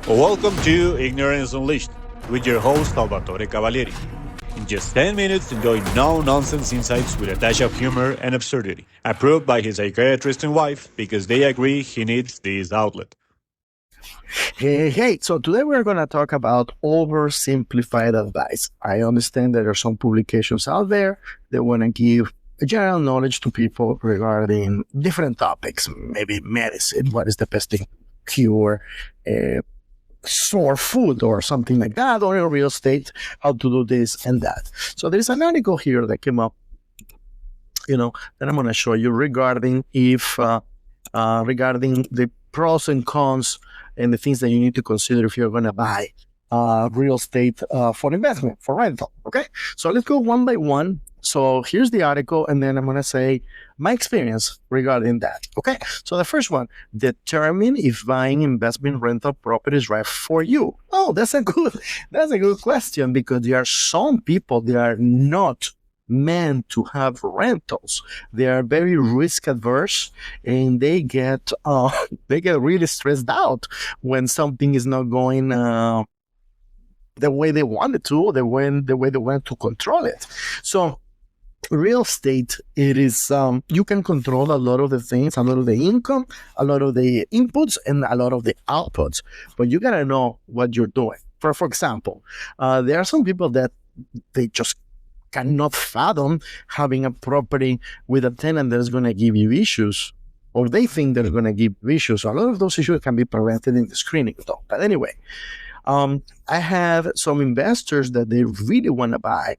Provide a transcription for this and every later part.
Welcome to Ignorance Unleashed with your host Salvatore Cavalieri. In just 10 minutes, enjoy no-nonsense insights with a dash of humor and absurdity. Approved by his psychiatrist and wife because they agree he needs this outlet. Hey, so today we're going to talk about oversimplified advice. I understand that there are some publications out there that want to give general knowledge to people regarding different topics, maybe medicine, what is the best thing to cure, sore food or something like that, or in real estate, how to do this and that. So there's an article here that came up, that I'm going to show you regarding regarding the pros and cons and the things that you need to consider if you're going to buy real estate for investment, for rental. Okay, so let's go one by one. So here's the article, and then I'm going to say my experience regarding that. Okay, so the first one, determine if buying investment rental property is right for you. Oh, that's a good question, because there are some people that are not meant to have rentals. They are very risk adverse, and they get really stressed out when something is not going the way they want it to, the way they want to control it. So real estate, it is you can control a lot of the things, a lot of the income, a lot of the inputs, and a lot of the outputs, but you gotta know what you're doing. For example, there are some people that they just cannot fathom having a property with a tenant that is going to give you issues, or they think they're going to give you issues. A lot of those issues can be prevented in the screening, though. But anyway, I have some investors that they really want to buy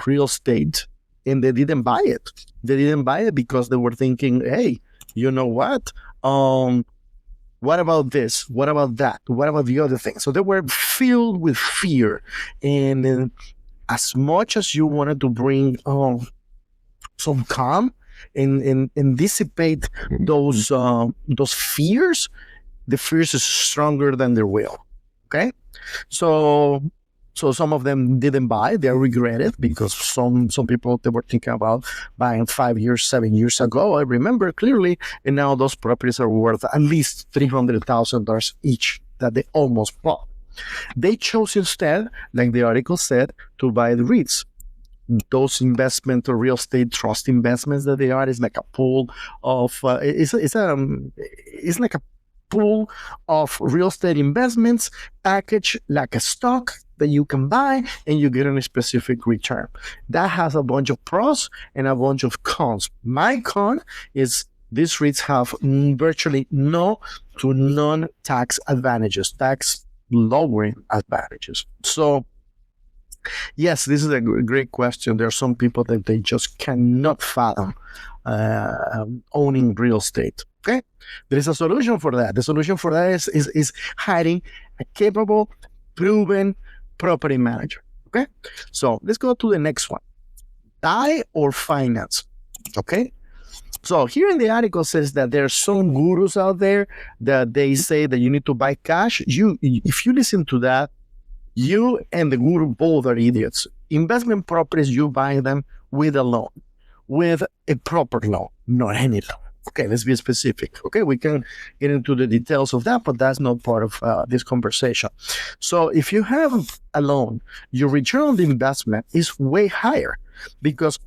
real estate, and they didn't buy it. They didn't buy it because they were thinking, hey, you know what? What about this? What about that? What about the other thing? So they were filled with fear. And as much as you wanted to bring some calm and dissipate those fears, the fears is stronger than their will. Okay? So some of them didn't buy. They regret it, because some people, they were thinking about buying 5 years, 7 years ago. I remember clearly, and now those properties are worth at least $300,000 each that they almost bought. They chose instead, like the article said, to buy the REITs. Those investment or real estate trust investments that they are is like a pool of it's like a pool of real estate investments packaged like a stock that you can buy, and you get a specific return. That has a bunch of pros and a bunch of cons. My con is these REITs have virtually no to none tax advantages, tax lowering advantages. So yes, this is a great question. There are some people that they just cannot fathom owning real estate. Okay, there is a solution for that. The solution for that is hiring a capable, proven property manager. Okay, so let's go to the next one. Buy or finance. Okay, so here in the article says that there are some gurus out there that they say that you need to buy cash. If you listen to that, you and the guru both are idiots. Investment properties, you buy them with a loan, with a proper loan, not any loan. Okay, let's be specific. Okay, we can get into the details of that, but that's not part of this conversation. So if you have a loan, your return on the investment is way higher, because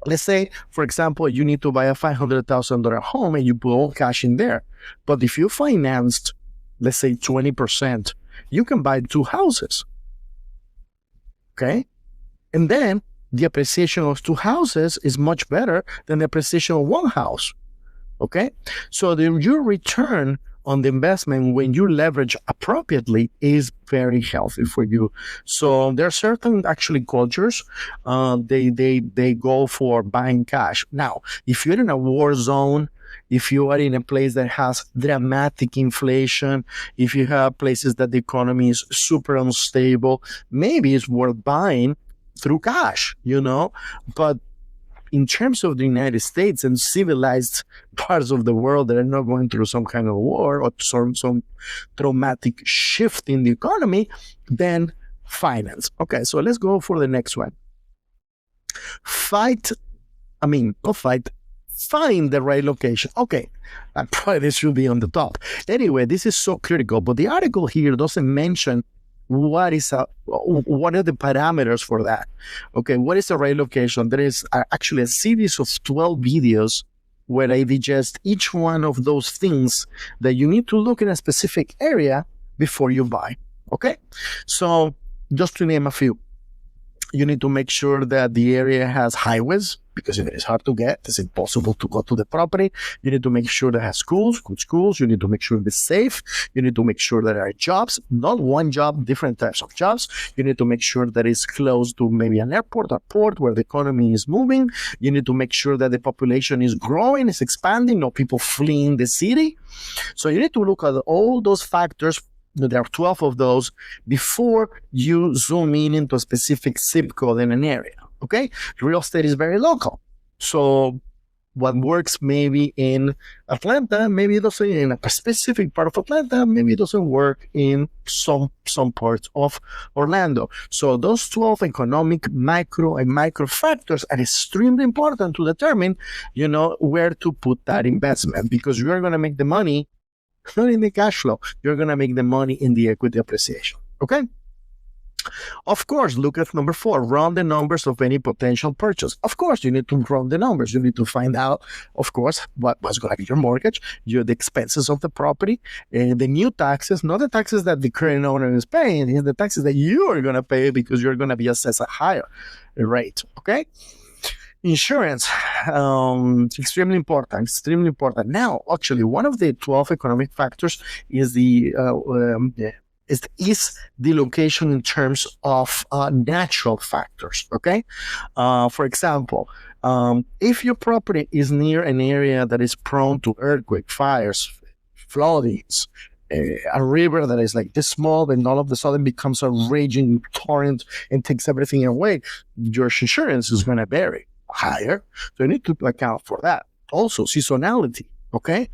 let's say, for example, you need to buy a $500,000 home and you put all cash in there. But if you financed, let's say 20%, you can buy 2 houses. Okay, and then the appreciation of 2 houses is much better than the appreciation of 1 house. Okay, so your return on the investment, when you leverage appropriately, is very healthy for you. So there are certain actually cultures, they go for buying cash. Now, if you're in a war zone, if you are in a place that has dramatic inflation, if you have places that the economy is super unstable, maybe it's worth buying through cash, but in terms of the United States and civilized parts of the world that are not going through some kind of war or some traumatic shift in the economy, then finance. Okay, so let's go for the next one. find the right location. Okay, probably this should be on the top. Anyway, this is so critical, but the article here doesn't mention what are the parameters for that. Okay, what is the right location? There is actually a series of 12 videos where I digest each one of those things that you need to look in a specific area before you buy. Okay, so just to name a few. You need to make sure that the area has highways, because if it is hard to get, it's impossible to go to the property. You need to make sure that it has schools, good schools. You need to make sure it's safe. You need to make sure that there are jobs, not one job, different types of jobs. You need to make sure that it's close to maybe an airport, a port where the economy is moving. You need to make sure that the population is growing, is expanding, no people fleeing the city. So you need to look at all those factors. There are 12 of those before you zoom in into a specific zip code in an area. Okay, real estate is very local. So what works maybe in Atlanta, maybe it doesn't in a specific part of Atlanta, maybe it doesn't work in some parts of Orlando. So those 12 economic macro and micro factors are extremely important to determine, where to put that investment, because you're going to make the money not in the cash flow. You're going to make the money in the equity appreciation. Okay? Of course, look at number 4, run the numbers of any potential purchase. Of course, you need to run the numbers. You need to find out, of course, what's going to be your mortgage, the expenses of the property, and the new taxes, not the taxes that the current owner is paying, the taxes that you are going to pay because you're going to be assessed a higher rate. Okay? Insurance, extremely important. Now, actually, one of the 12 economic factors is the location in terms of natural factors. Okay, for example, if your property is near an area that is prone to earthquake, fires, floodings, a river that is like this small and all of a sudden becomes a raging torrent and takes everything away, your insurance is going to vary higher. So you need to account for that. Also, seasonality. Okay,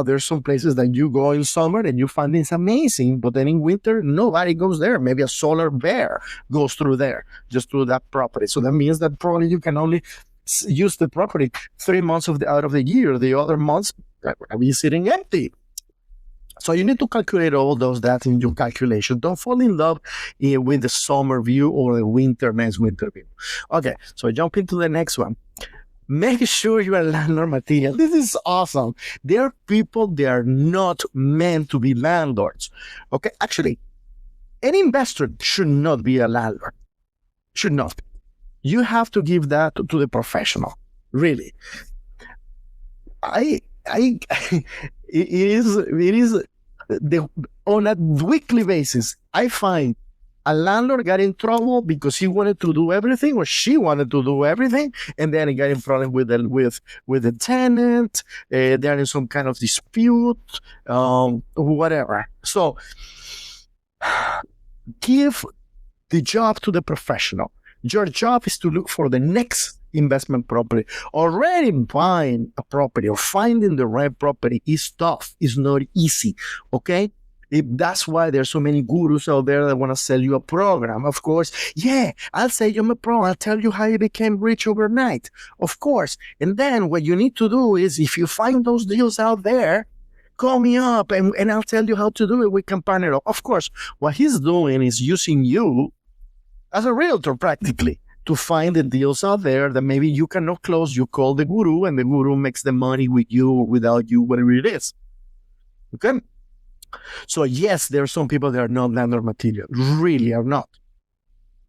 there's some places that you go in summer and you find it's amazing, but then in winter nobody goes there. Maybe a solar bear goes through there, just through that property. So that means that probably you can only use the property 3 months out of the year. The other months are going to be sitting empty. So you need to calculate all those that in your calculation. Don't fall in love with the summer view or the next winter view. Okay, so jump into the next one. Make sure you are landlord material. This is awesome. There are people, they are not meant to be landlords. Okay, actually, any investor should not be a landlord. Should not. You have to give that to the professional. Really. It is on a weekly basis, I find a landlord got in trouble because he wanted to do everything or she wanted to do everything, and then he got in problem with the tenant. They're in some kind of dispute, whatever. So give the job to the professional. Your job is to look for the next investment property. Already buying a property or finding the right property is tough. It's not easy. Okay? That's why there's so many gurus out there that want to sell you a program. Of course, yeah, I'll sell you my program. I'll tell you how you became rich overnight. Of course. And then what you need to do is, if you find those deals out there, call me up and I'll tell you how to do it. We can partner up. Of course, what he's doing is using you as a realtor practically to find the deals out there that maybe you cannot close. You call the guru and the guru makes the money with you or without you, whatever it is. Okay? So yes, there are some people that are not landlord material. Really are not.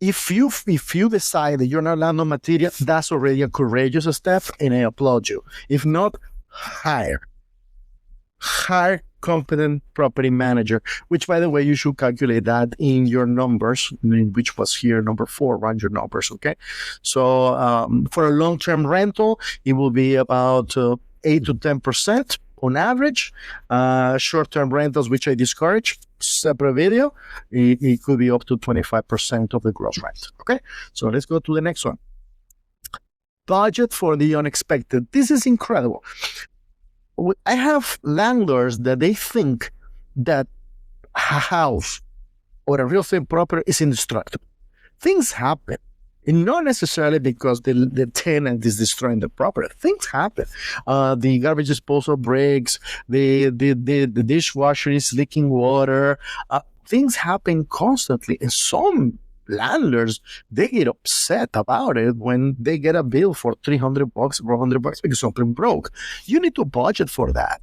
If you decide that you're not landlord material, that's already a courageous step and I applaud you. If not, hire competent property manager, which by the way, you should calculate that in your numbers, which was here, number 4, run your numbers, okay? So for a long-term rental, it will be about 8 to 10% on average. Short-term rentals, which I discourage, separate video, it could be up to 25% of the gross rent, okay? So let's go to the next one. Budget for the unexpected. This is incredible. I have landlords that they think that a house or a real estate property is indestructible. Things happen. And not necessarily because the tenant is destroying the property. Things happen. The garbage disposal breaks. The dishwasher is leaking water. Things happen constantly. And some landlords, they get upset about it when they get a bill for $300, $400 because something broke. You need to budget for that.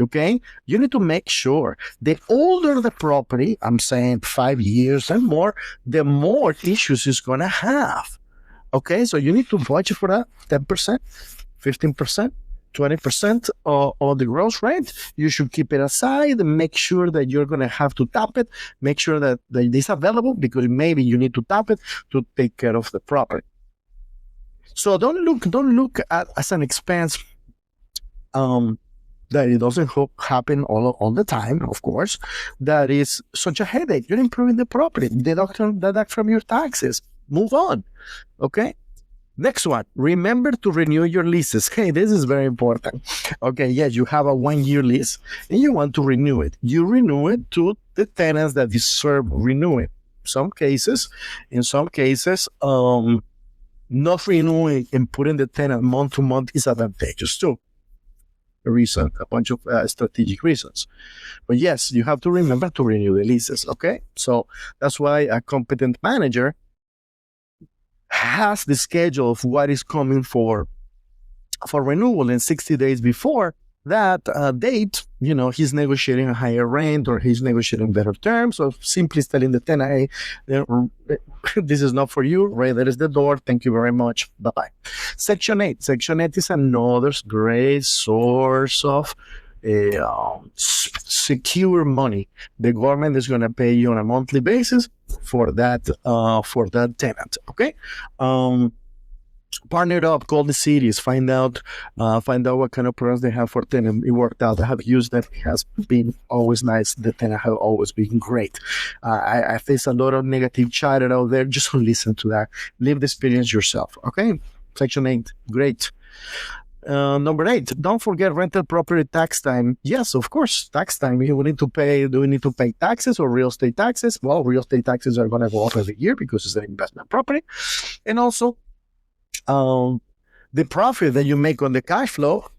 Okay, you need to make sure the older the property, I'm saying 5 years and more, the more issues it's going to have. Okay, so you need to budget for that 10%, 15%, 20% of the gross rent. You should keep it aside and make sure that you're going to have to tap it. Make sure that it is available because maybe you need to tap it to take care of the property. So don't look at as an expense. That it doesn't happen all the time, of course. That is such a headache. You're improving the property. Deduct from your taxes. Move on. Okay? Next one. Remember to renew your leases. Hey, this is very important. Okay, yes, you have a 1-year lease and you want to renew it. You renew it to the tenants that deserve renewing. In some cases, not renewing and putting the tenant month to month is advantageous too. A bunch of strategic reasons. But yes, you have to remember to renew the leases, okay? So that's why a competent manager has the schedule of what is coming for renewal, and 60 days before that date, he's negotiating a higher rent or he's negotiating better terms, or simply telling the tenant, hey, this is not for you, right there is the door, thank you very much, bye-bye. Section 8 is another great source of secure money. The government is going to pay you on a monthly basis for that tenant, okay? Partner up, call the cities, find out what kind of programs they have for tenant. It worked out. I have used that. It has been always nice. The tenant have always been great. I face a lot of negative chatter out there. Just listen to that. Live the experience yourself. Okay. Section 8, great. Number 8, don't forget rental property tax time. Yes, of course, tax time. Do we need to pay taxes or real estate taxes? Well, real estate taxes are going to go up every year because it's an investment property. And also, the profit that you make on the cash flow,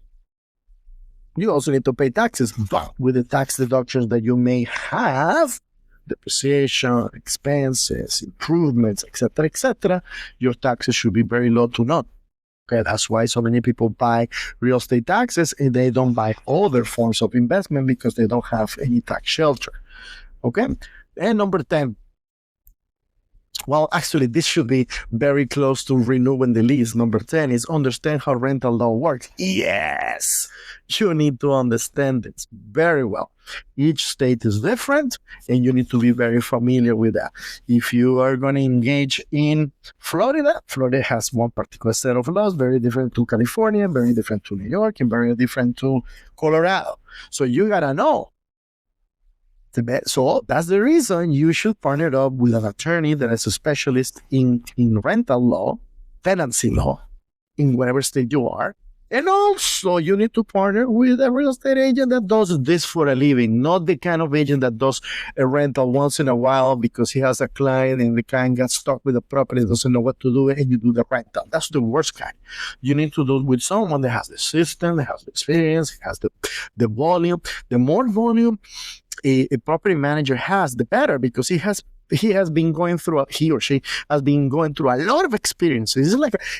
you also need to pay taxes. But with the tax deductions that you may have, depreciation, expenses, improvements, etc., your taxes should be very low to none. Okay, that's why so many people buy real estate taxes and they don't buy other forms of investment because they don't have any tax shelter. Okay, and number 10. Well, actually, this should be very close to renewing the lease. Number 10 is understand how rental law works. Yes, you need to understand it very well. Each state is different, and you need to be very familiar with that. If you are going to engage in Florida, Florida has one particular set of laws, very different to California, very different to New York, and very different to Colorado. So you got to know. So that's the reason you should partner up with an attorney that is a specialist in rental law, tenancy law, in whatever state you are. And also you need to partner with a real estate agent that does this for a living, not the kind of agent that does a rental once in a while because he has a client and the client got stuck with the property, doesn't know what to do, and you do the rental. That's the worst kind. You need to do it with someone that has the system, that has the experience, has the volume. The more volume a property manager has, the better, because he has been going through, he or she has been going through a lot of experiences.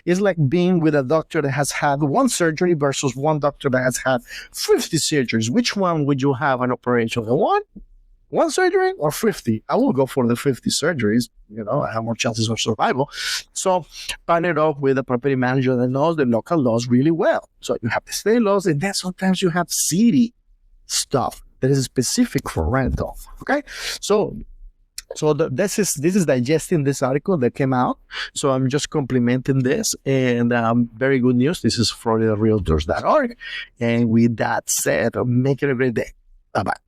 It's like being with a doctor that has had one surgery versus one doctor that has had 50 surgeries. Which one would you have an operation? The one surgery or 50? I will go for the 50 surgeries. I have more chances of survival. So partner up with a property manager that knows the local laws really well. So you have the state laws, and then sometimes you have city stuff that is specific for rental. Okay, so this is digesting this article that came out. So I'm just complimenting this, and very good news. This is FloridaRealtors.org, and with that said, make it a great day. Bye bye.